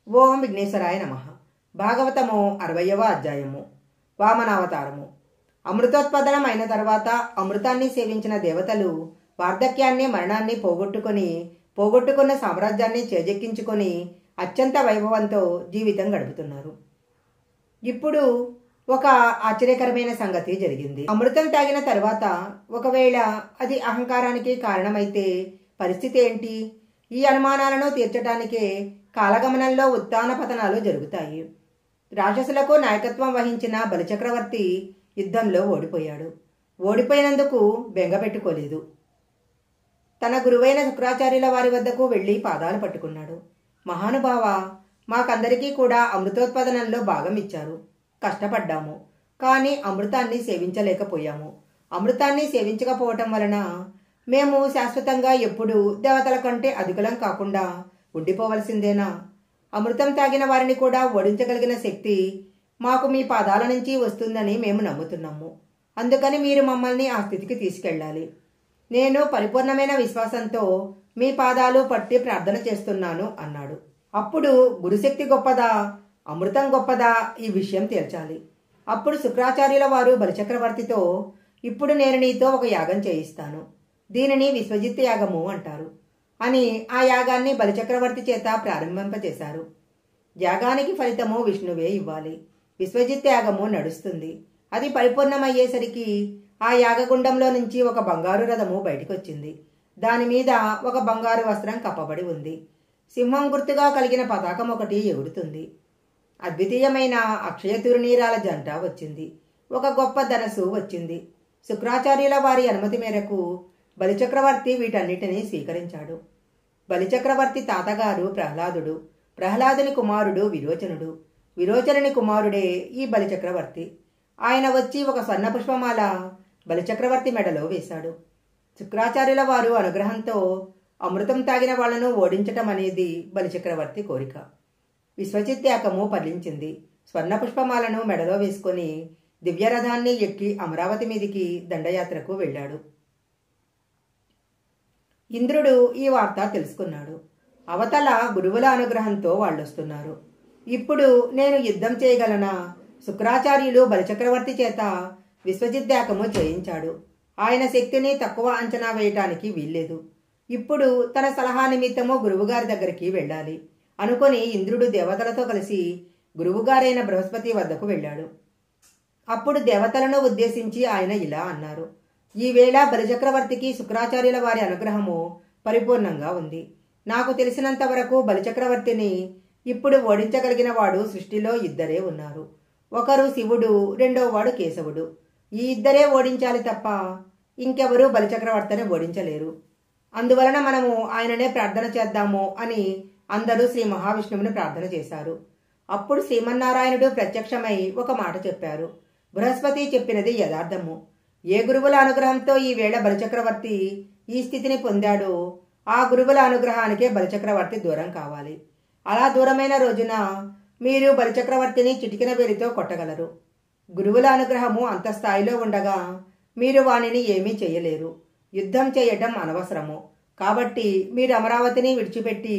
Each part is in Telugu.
ఓం విఘ్నేశ్వరాయ నమః. భాగవతము 60వ అధ్యాయము. వామనావతారము. అమృతోత్పదనం అయిన తర్వాత అమృతాన్ని సేవించిన దేవతలు వార్ధక్యాన్ని మరణాన్ని పోగొట్టుకున్న సామ్రాజ్యాన్ని చేజెక్కించుకొని అత్యంత వైభవంతో జీవితం గడుపుతున్నారు. ఇప్పుడు ఒక ఆశ్చర్యకరమైన సంగతి జరిగింది. అమృతం తాగిన తర్వాత ఒకవేళ అది అహంకారానికి కారణమైతే పరిస్థితి ఏంటి? ఈ అనుమానాలను తీర్చడానికే కాలగమనంలో ఉత్థాన పతనాలు జరుగుతాయి. రాక్షసులకు నాయకత్వం వహించిన బలిచక్రవర్తి యుద్ధంలో ఓడిపోయాడు. ఓడిపోయినందుకు బెంగ పెట్టుకోలేదు. తన గురువైన శుక్రాచార్యుల వారి వద్దకు వెళ్లి పాదాలు పట్టుకున్నాడు. మహానుభావ, మాకందరికీ కూడా అమృతోత్పాదనంలో భాగం ఇచ్చారు. కష్టపడ్డాము, కానీ అమృతాన్ని సేవించలేకపోయాము. అమృతాన్ని సేవించకపోవటం వలన మేము శాశ్వతంగా ఎప్పుడూ దేవతల కంటే అధికులం కాకుండా ఉండిపోవలసిందేనా? అమృతం తాగిన వారిని కూడా ఓడించగలిగిన శక్తి మాకు మీ పాదాల నుంచి వస్తుందని మేము నమ్ముతున్నాము. అందుకని మీరు మమ్మల్ని ఆ స్థితికి తీసుకెళ్ళాలి. నేను పరిపూర్ణమైన విశ్వాసంతో మీ పాదాలు పట్టి ప్రార్థన చేస్తున్నాను అన్నాడు. అప్పుడు గురుశక్తి గొప్పదా, అమృతం గొప్పదా, ఈ విషయం తేల్చాలి. అప్పుడు శుక్రాచార్యుల వారు బలిచక్రవర్తితో, ఇప్పుడు నేను నీతో ఒక యాగం చేయిస్తాను. దీనిని విశ్వజిత్ యాగము అంటారు అని ఆ యాగాన్ని బలిచక్రవర్తి చేత ప్రారంభింపచేశారు. యాగానికి ఫలితము విష్ణువే ఇవ్వాలి. విశ్వజిత్ యాగము నడుస్తుంది. అది పరిపూర్ణమయ్యేసరికి ఆ యాగగుండంలో నుంచి ఒక బంగారు రథము బయటకొచ్చింది. దాని మీద ఒక బంగారు వస్త్రం కప్పబడి ఉంది. సింహం గుర్తుగా కలిగిన పతాకం ఒకటి ఎగురుతుంది. అద్వితీయమైన అక్షయ తురునీరాల జంట వచ్చింది. ఒక గొప్ప ధనస్సు వచ్చింది. శుక్రాచార్యుల వారి అనుమతి మేరకు బలిచక్రవర్తి వీటన్నిటినీ స్వీకరించాడు. బలిచక్రవర్తి తాతగారు ప్రహ్లాదుడు, ప్రహ్లాదుని కుమారుడు విరోచనుడు, విరోచనుని కుమారుడే ఈ బలిచక్రవర్తి. ఆయన వచ్చి ఒక స్వర్ణ పుష్పమాల బలిచక్రవర్తి మెడలో వేశాడు. శుక్రాచార్యుల వారు అనుగ్రహంతో అమృతం తాగిన వాళ్లను ఓడించటం అనేది బలిచక్రవర్తి కోరిక. విశ్వజిత్యాకము ఫలించింది. స్వర్ణ పుష్పమాలను మెడలో వేసుకొని దివ్యరథాన్ని ఎక్కి అమరావతి మీదికి దండయాత్రకు వెళ్ళాడు. ఇంద్రుడు ఈ వార్త తెలుసుకున్నాడు. అవతల గురువుల అనుగ్రహంతో వాళ్ళొస్తున్నారు. ఇప్పుడు నేను యుద్ధం చేయగలనా? శుక్రాచార్యులు బలిచక్రవర్తి చేత విశ్వజిత్యాకము చేయించాడు. ఆయన శక్తిని తక్కువ అంచనా వేయటానికి వీల్లేదు. ఇప్పుడు తన సలహా నిమిత్తము గురువుగారి దగ్గరికి వెళ్ళాలి అనుకుని ఇంద్రుడు దేవతలతో కలిసి గురువుగారైన బృహస్పతి వద్దకు వెళ్ళాడు. అప్పుడు దేవతలను ఉద్దేశించి ఆయన ఇలా అన్నారు. ఈవేళ బలిచక్రవర్తికి శుక్రాచార్యుల వారి అనుగ్రహము పరిపూర్ణంగా ఉంది. నాకు తెలిసినంత వరకు బలిచక్రవర్తిని ఇప్పుడు ఓడించగలిగిన వాడు సృష్టిలో ఇద్దరే ఉన్నారు. ఒకరు శివుడు, రెండోవాడు కేశవుడు. ఈ ఇద్దరే ఓడించాలి తప్ప ఇంకెవరూ బలిచక్రవర్తిని ఓడించలేరు. అందువలన మనము ఆయననే ప్రార్థన చేద్దాము అని అందరూ శ్రీ మహావిష్ణువుని ప్రార్థన చేశారు. అప్పుడు శ్రీమన్నారాయణుడు ప్రత్యక్షమై ఒక మాట చెప్పారు. బృహస్పతి చెప్పినది యథార్థము. ఏ గురువుల అనుగ్రహంతో ఈ వేళ బలిచక్రవర్తి ఈ స్థితిని పొందాడో ఆ గురువుల అనుగ్రహానికే బలిచక్రవర్తి దూరం కావాలి. అలా దూరమైన రోజున మీరు బలిచక్రవర్తిని చిటికిన వేలితో కొట్టగలరు. గురువుల అనుగ్రహము అంత స్థాయిలో ఉండగా మీరు వానిని ఏమీ చేయలేరు. యుద్ధం చేయటం అనవసరము. కాబట్టి మీరు అమరావతిని విడిచిపెట్టి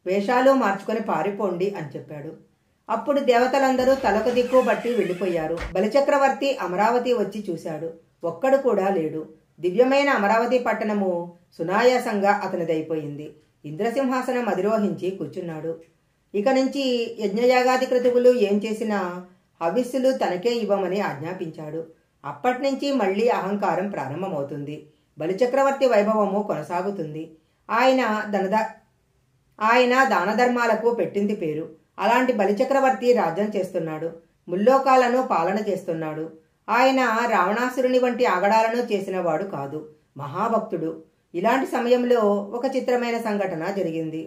వేషాలు మార్చుకొని పారిపోండి అని చెప్పాడు. అప్పుడు దేవతలందరూ తలొక దిక్కు బట్టి వెళ్ళిపోయారు. బలిచక్రవర్తి అమరావతి వచ్చి చూశాడు. ఒక్కడు కూడా లేడు. దివ్యమైన అమరావతి పట్టణము సునాయాసంగా అతనిదైపోయింది. ఇంద్రసింహాసనం అధిరోహించి కూర్చున్నాడు. ఇక నుంచి యజ్ఞయాగాది క్రతువులు ఏం చేసినా హవిస్సులు తనకే ఇవ్వమని ఆజ్ఞాపించాడు. అప్పటినుంచి మళ్లీ అహంకారం ప్రారంభమవుతుంది. బలిచక్రవర్తి వైభవము కొనసాగుతుంది. ఆయన దానధర్మాలకు పెట్టింది పేరు. అలాంటి బలిచక్రవర్తి రాజ్యం చేస్తున్నాడు. ముల్లోకాలను పాలన చేస్తున్నాడు. ఆయన రావణాసురుని వంటి ఆగడాలను చేసినవాడు కాదు, మహాభక్తుడు. ఇలాంటి సమయంలో ఒక చిత్రమైన సంఘటన జరిగింది.